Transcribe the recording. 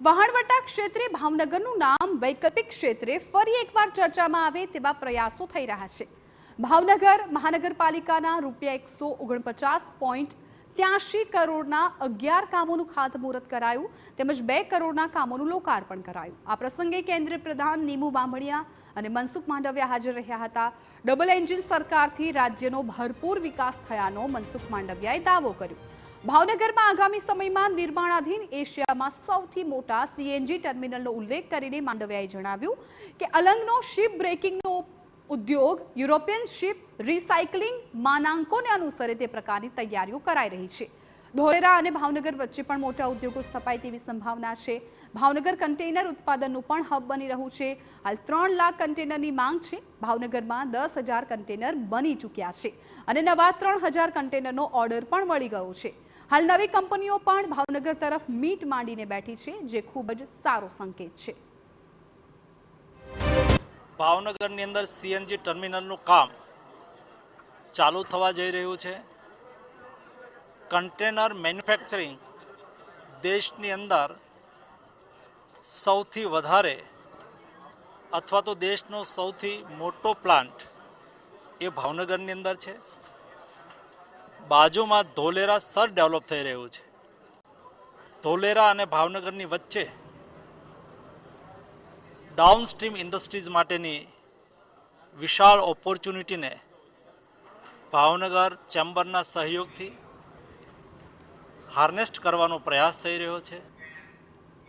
વહાણવટા ક્ષેત્રે ભાવનગરનું નામ વૈકલ્પિક ક્ષેત્રે ફરી એકવાર ચર્ચામાં આવે તેવા પ્રયાસો થઈ રહ્યા છે। ભાવનગર મહાનગરપાલિકાના ₹149.83 કરોડના 11 કામોનું ખાતમુહૂર્ત કરાયું તેમજ 2 કરોડના કામોનું લોકાર્પણ કરાયું। આ પ્રસંગે કેન્દ્રીય પ્રધાન નીમુ બાંભણિયા અને મનસુખ માંડવિયા હાજર રહ્યા હતા। ડબલ એન્જિન સરકારથી રાજ્યનો ભરપૂર વિકાસ થયાનો મનસુખ માંડવિયાએ દાવો કર્યો। ભાવનગરમાં આગામી સમયમાં નિર્માણાધીન એશિયામાં સૌથી મોટા સીએનજી ટર્મિનલનો ઉલ્લેખ કરીને માંડવિયાએ જણાવ્યું કે અલંગનો શિપ બ્રેકિંગનો ઉદ્યોગ યુરોપિયન શિપ રિસાયકલિંગ માનાંકોને અનુસરે તે પ્રકારની તૈયારીઓ કરાઈ રહી છે। ધોલેરા અને ભાવનગર વચ્ચે પણ મોટા ઉદ્યોગો સ્થપાય તેવી સંભાવના છે। ભાવનગર કન્ટેનર ઉત્પાદનનું પણ હબ બની રહ્યું છે। હાલ 3 લાખ કન્ટેનરની માંગ છે। ભાવનગરમાં 10,000 કન્ટેનર બની ચૂક્યા છે અને નવા 3,000 કન્ટેનરનો ઓર્ડર પણ મળી ગયો છે। હાલ નવી કંપનીઓ પણ ભાવનગર તરફ મીટ માંડીને બેઠી છે, જે ખૂબ જ સારો સંકેત છે। ભાવનગરની અંદર સીએનજી ટર્મિનલનું કામ ચાલુ થવા જઈ રહ્યું છે। કન્ટેનર મેન્યુફેક્ચરિંગ દેશની અંદર સૌથી વધારે અથવા તો દેશનો સૌથી મોટો પ્લાન્ટ એ ભાવનગરની અંદર છે। બાજુમાં ધોલેરા સર ડેવલપ થઈ રહ્યું છે। ધોલેરા અને ભાવનગરની વચ્ચે ડાઉનસ્ટ્રીમ ઇન્ડસ્ટ્રીઝ માટેની વિશાળ ઓપોર્ચ્યુનિટીને ભાવનગર ચેમ્બરના સહયોગથી હાર્નેસ્ટ કરવાનો પ્રયાસ થઈ રહ્યો છે।